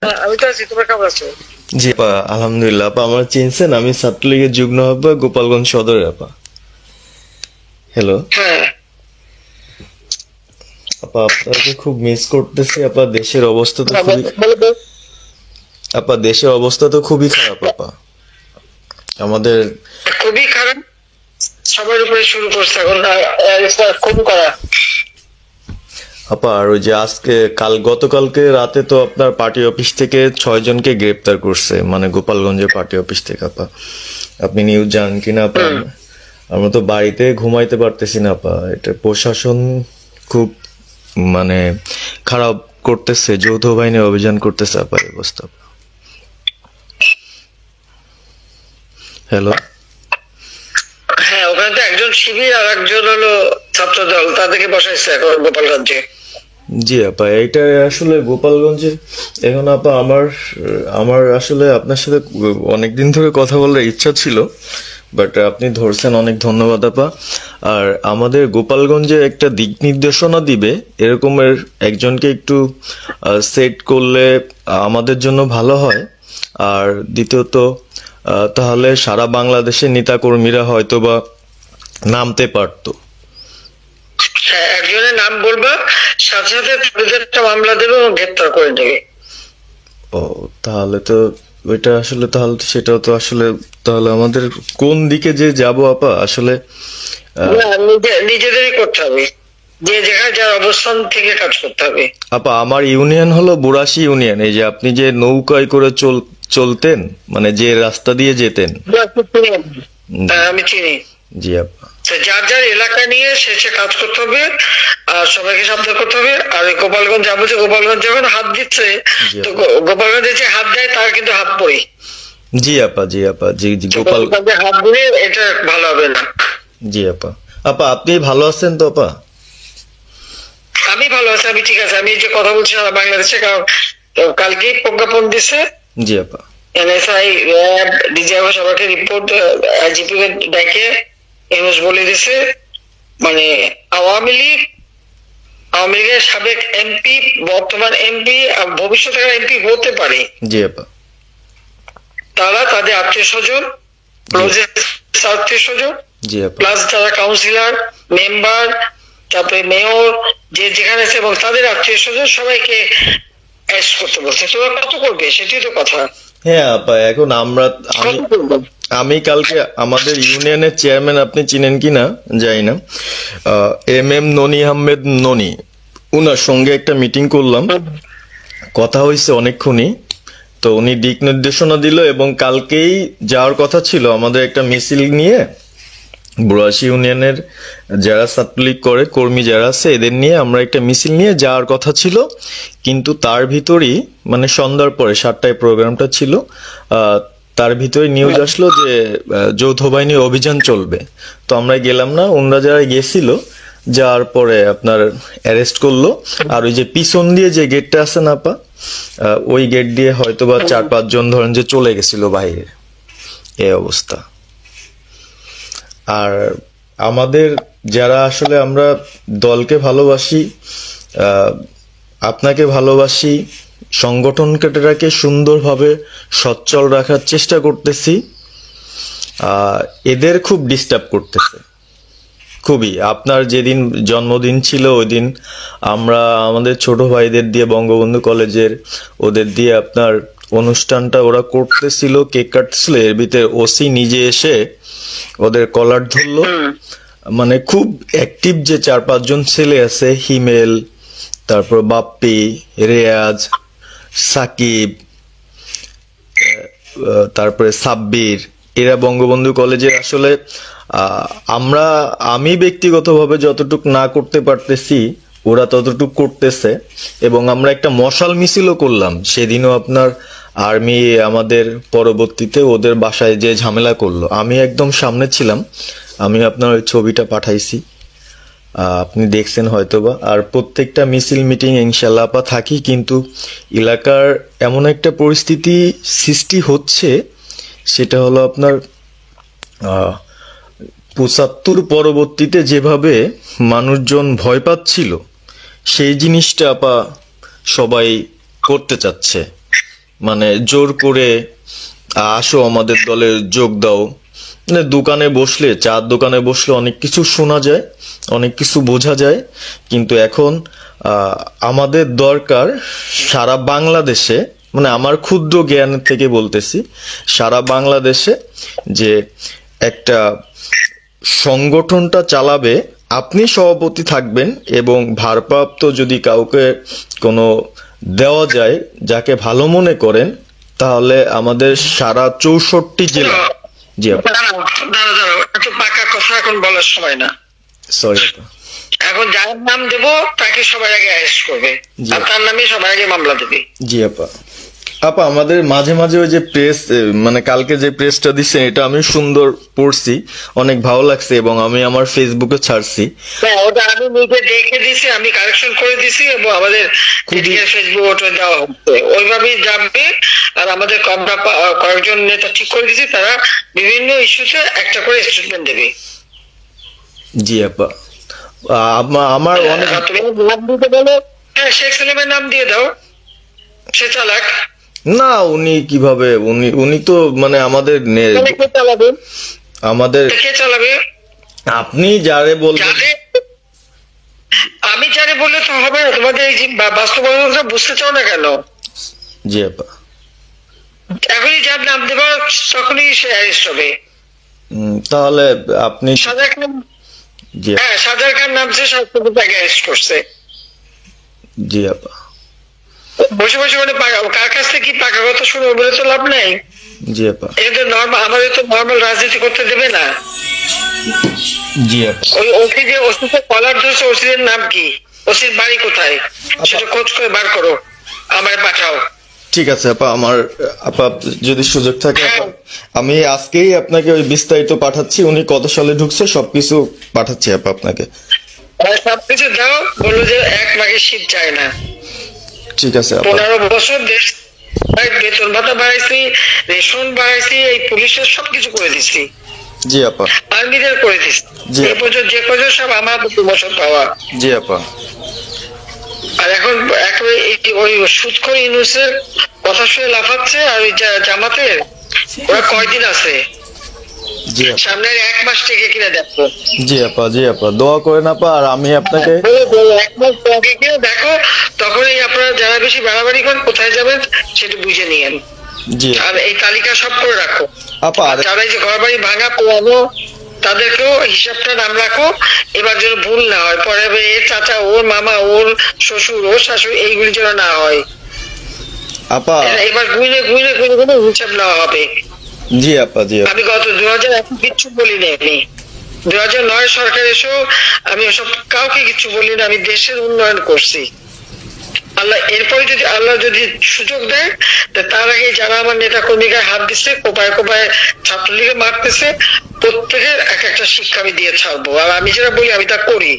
আমি তো আছি, তোমরা কেমন আছো? জি আপা, আলহামদুলিল্লাহ। আপা আমার চিনছেন? আমি ছাত্রলীগের যুগ্ম আহ্বায়ক, গোপালগঞ্জ সদরের আপা। হ্যালো হ্যাঁ। আপা, আপনাকে খুব মিস করতেছি আপা। দেশের অবস্থা তো খুবই বলো বলো। আপা, দেশের অবস্থা তো খুবই খারাপ আপা। আমাদের খুবই খারাপ। সবার উপরে শুরু করছে এখন খুন করা। আপা, আর ওই যে আজকে গতকালকে রাতে তো আপনার পার্টি অফিস থেকে 6 জনকে গ্রেপ্তার করছে, মানে গোপালগঞ্জের পার্টি অফিস থেকে আপা। আপনি নিউজ জানেন কিনা আপা? আমরা তো বাড়িতে ঘুমাইতে পারতেছি না আপা। এটা প্রশাসন খুব মানে খারাপ করতেছে, যৌথ বাহিনী অভিযান করতেছে আপা, এই অবস্থা। হ্যালো। হ্যাঁ, ওখানে তো একজন শিবির আর একজন হলো ছাত্র দল, তাদেরকে বসাইছে এখন গোপালগঞ্জে। জি আপা, এইটা আসলে গোপালগঞ্জে এখন আপা আমার আমার আসলে আপনার সাথে অনেকদিন ধরে কথা বলার ইচ্ছা ছিল, বাট আপনি ধরছেন, অনেক ধন্যবাদ আপা। আর আমাদের গোপালগঞ্জে একটা দিক নির্দেশনা দিবে এরকমের একজনকে একটু সেট করলে আমাদের জন্য ভালো হয়। আর দ্বিতীয়ত তাহলে সারা বাংলাদেশের নেতাকর্মীরা হয়তোবা নামতে পারতো। হ্যাঁ, একজনের নাম বলবা, সাথে সাথে তাদের একটা মামলা দেবে এবং গ্রেপ্তার করে নেবে। ও, তাহলে তো ওইটা আসলে, তাহলে তো সেটাও তো আসলে, তাহলে আমাদের কোন দিকে যে যাব আপা আসলে? না, নিজেদেরই করতে হবে, যে যেখানে যার অবস্থান থেকে কাজ করতে হবে। আপা, আমার ইউনিয়ন হলো বুড়াশি ইউনিয়ন। এই যে আপনি যে নৌকায় করে চলতেন, মানে যে রাস্তা দিয়ে যেতেন। হ্যাঁ, আমি চিনি। জি আপা। তো যার যার এলাকা নিয়ে শেষে কাজ করতে হবে, আর সবাইকে সাবধান করতে হবে। আর ওই গোপালগঞ্জ যাবো, যে গোপালগঞ্জ যখন হাত দিচ্ছে, জি তো আপা। গোপালগঞ্জে যে হাত দেয় তার কিন্তু হাত পড়ে। জি আপা। জি আপা। জি জি গোপালগঞ্জে হাত দিলে এটা ভালো হবে না। জি আপা। আপা, আপনি ভালো আছেন তো আপা? আমি ভালো আছি, আমি ঠিক আছে। আমি এই যে কথা বলছি সারা বাংলাদেশে, কারণ কালকেই প্রজ্ঞাপন দিছে জি আপা। এনএসআই, র্যাব, ডিজিএফআই সবাইকে রিপোর্ট, আইজিপি কে ডেকে এনএস বলে দিছে, মানে আওয়ামী লীগ, আওয়ামী লীগের সাবেক এমপি, বর্তমান এমপি, ভবিষ্যতে এমপি হতে পারে, জি আপা। তারা তাদের আত্মীয় স্বজন, ক্লোজেস্ট আত্মীয় স্বজন, জি আপা। প্লাস যারা কাউন্সিলর, মেম্বার, তারপরে মেয়র, যে যেখানে আছে, এবং তাদের আত্মীয় স্বজন সবাইকে অ্যারেস্ট করতে বলছে। তোমরা কত করবে সেটাই তো কথা। হ্যাঁ আপা, এখন আমি কত করবে? আমি কালকে আমাদের ইউনিয়নের চেয়ারম্যান, আপনি চিনেন কি না জানি না, MM ননি আহমেদ ননি, উনার সঙ্গে একটা মিটিং করলাম, কথা হয়েছে অনেকক্ষণই। তো উনি দিক নির্দেশনা দিল এবং কালকেই যাওয়ার কথা ছিল আমাদের একটা মিছিল নিয়ে, বুড়াশি ইউনিয়নের যারা ছাত্রলীগ করে কর্মী যারা আছে এদের নিয়ে আমরা একটা মিছিল নিয়ে যাওয়ার কথা ছিল। কিন্তু তার ভিতরই, মানে সন্ধ্যার পরে 7টায় প্রোগ্রামটা ছিল, আহ, তার ভিতরে নিউজ আসলো যে যৌথ বাহিনী অভিযান চলবে। তো আমরা গেলাম না। ওনারা যারা গেছিল, যাওয়ার পরে আপনার অ্যারেস্ট করলো। আর ওই যে পিছন দিয়ে যে গেটটা আছে না আপা, ওই গেট দিয়ে হয়তোবা 4-5 জন ধরেন যে চলে গেছিল বাইরে। এই অবস্থা। আর আমাদের যারা আসলে আমরা দলকে ভালোবাসি, আহ, আপনাকে ভালোবাসি, সংগঠনটাকে সুন্দরভাবে সচ্ছল রাখার চেষ্টা করতেছি, এদের খুব ডিস্টার্ব করতেছে খুবই। আপনার যেদিন জন্মদিন ছিল ওই দিন আমরা আমাদের ছোট ভাইদের দিয়ে, বঙ্গবন্ধু কলেজের ওদের দিয়ে আপনার অনুষ্ঠানটা ওরা করতেছিল, কেক কাটছিল, এর ভিতরে ওসি নিজে এসে ওদের কলার ধরলো। মানে খুব অ্যাক্টিভ যে 4-5 জন ছেলে আছে, হিমেল, তারপর বাপ্পি, রেয়াজ, সাকিব, তারপরে সাব্বির, এরা বঙ্গবন্ধু কলেজের আসলে আহ, আমরা আমি ব্যক্তিগতভাবে যতটুক না করতে পারতেছি ওরা ততটুক করতেছে। এবং আমরা একটা মশাল মিছিলও করলাম সেদিনও আপনার। আর্মি আমাদের পরবর্তীতে ওদের বাসায় যে ঝামেলা করলো, আমি একদম সামনে ছিলাম। আমি আপনার ওই ছবিটা পাঠাইছি, আপনি দেখছেন হয়তোবা। আর প্রত্যেকটা মিছিল মিটিং ইনশাল্লাহ আপা থাকি, কিন্তু এলাকার এমন একটা পরিস্থিতি সৃষ্টি হচ্ছে, সেটা হলো আপনার 75 পরবর্তীতে যেভাবে মানুষজন ভয় পাচ্ছিল, সেই জিনিসটা আপা সবাই করতে চাচ্ছে। মানে জোর করে আসো আমাদের দলে যোগ দাও, মানে দোকানে বসলে, চার দোকানে বসলে অনেক কিছু শোনা যায়, অনেক কিছু বোঝা যায়, কিন্তু এখন আমাদের দরকার সারা বাংলাদেশে, মানে আমার ক্ষুদ্র জ্ঞান থেকে বলতেছি, সারা বাংলাদেশে যে একটা সংগঠনটা চালাবে, আপনি সভাপতি থাকবেন এবং ভারপ্রাপ্ত যদি কাউকে কোনো দেওয়া যায় যাকে ভালো মনে করেন, তাহলে আমাদের সারা 64 জেলা। জি আপা, দাঁড়াও, একটু পাকা কথা এখন বলার সময় না। সরি আপা। এখন যার নাম দেব তাকে সবার আগে অ্যারেস্ট করবে, জি। আর তার নামে সবার আগে মামলা দেবে। জি আপা। আপা আমাদের মাঝে মাঝে ওই যে প্রেস, মানে কালকে যে প্রেসটা দিচ্ছেন এটা আমি সুন্দর পড়ছি, অনেক ভালো লাগছে এবং আমি আমার ফেসবুকে ছাড়ছি। হ্যাঁ, ওটা আমি নিজে দেখে দিছি, আমি কারেকশন করে দিছি এবং আমাদের ফেসবুক ওটা দেওয়া হচ্ছে, ওইভাবেই যাবে। আর আমাদের আমরা কয়েকজন নেতা ঠিক করে দিছি, তারা বিভিন্ন ইস্যুতে একটা করে স্টেটমেন্ট দেবে। জি আপা। আমার অনেক, তুমি নাম দিতে বলো, হ্যাঁ শেখ সেলিমের নাম দিয়ে দাও, সে চালাক। না উনি কিভাবে, উনি তো মানে আমাদের তাহলে কে চালাবে? আমাদের কে চালাবে? আপনি যারে বলবেন। আমি যারে বললে তো হবে না, তোমাদের এই যে বাস্তবতা বুঝতে চাও না কেন? জি আপা। এখনই যার নাম দেবা তখনই সে অ্যারেস্ট হবে। তাহলে আপনি। সাজার খান, জি হ্যাঁ সাজার খান নামছে, শাস্ত্রপতি তাকে অ্যারেস্ট করছে। জি আপা। বসে বসে মানে কার কাছ থেকে কি পাকা কথা শুনবো বলে তো লাভ নেই। জি আপা। এদের নর্মাল, আমাদের তো নর্মাল রাজনীতি করতে দেবে না। জি আপা। ওই ওসি যে ওসিকে কলার ধরছে, ওসির নাম কি, ওসির বাড়ি কোথায়, সেটা খোঁজ করে বার করো, আমার পাঠাও। ঠিক আছে আপা, আমার আপা যদি সুযোগ থাকে আপা, আমি আজকেই আপনাকে ওই বিস্তারিত পাঠাচ্ছি, উনি কত সালে ঢুকছে সবকিছু পাঠাচ্ছি আপা আপনাকে। সবকিছু দাও, বললো যে এক মাঘে শীত যায় না। ঠিক আছে আপা। 15 বছর দেশ বেতন ভাতা বাড়াইছি, রেশন বাড়াইছি, এই পুলিশের সবকিছু করে দিছি, জি আপা। আর্মিদের করে দিছি, জি। এই বছর যে কজন সব আমার প্রমোশন পাওয়া। জি আপা। আর এখন একেবারে ওই সুদখোর ইউনূসের কথা শুনে লাফাচ্ছে, আর ওই জামাতের ওরা কয়দিন আছে, জি আপা। সামনের 1 মাস থেকে কিনা দেখো। জি আপা। জি আপা, দোয়া করেন আপা, আর আমি আপনাকে। 1 মাস আগে কিনা দেখো, তখনই আপনারা যারা বেশি বাড়াবাড়ি করেন কোথায় যাবেন সেটা বুঝে নিয়েন। জি আর এই তালিকা সব করে রাখো আপা। আর যারা এই যে ঘর বাড়ি ভাঙা পোড়ানো তাদেরকেও হিসাবটা নাম রাখো, এবার যেন ভুল না হয়, পরে এর চাচা, ওর মামা, ওর শ্বশুর, ওর শাশুড়ি, এইগুলি যেন না হয়। আপা। এবার গুইনে গুইনে গুইনে গুইনে হিসাব নেওয়া হবে। জি আপা। জি আপা। আমি গত 2001 কিচ্ছু বলিনি, আমি 2009 সরকার এসেও আমি ওসব কাউকে কিছু বলিনি, আমি দেশের উন্নয়ন করছি। আল্লাহ এরপরে যদি আল্লাহ যদি সুযোগ দেয়, তার আগে যারা আমার নেতা কর্মীকে হাত দিচ্ছে, কোপায় কোপায় ছাত্রলীগে মারতেছে, প্রত্যেকের এক একটা শিক্ষা আমি দিয়ে ছাড়বো। আর আমি যেটা বলি আমি তা করি।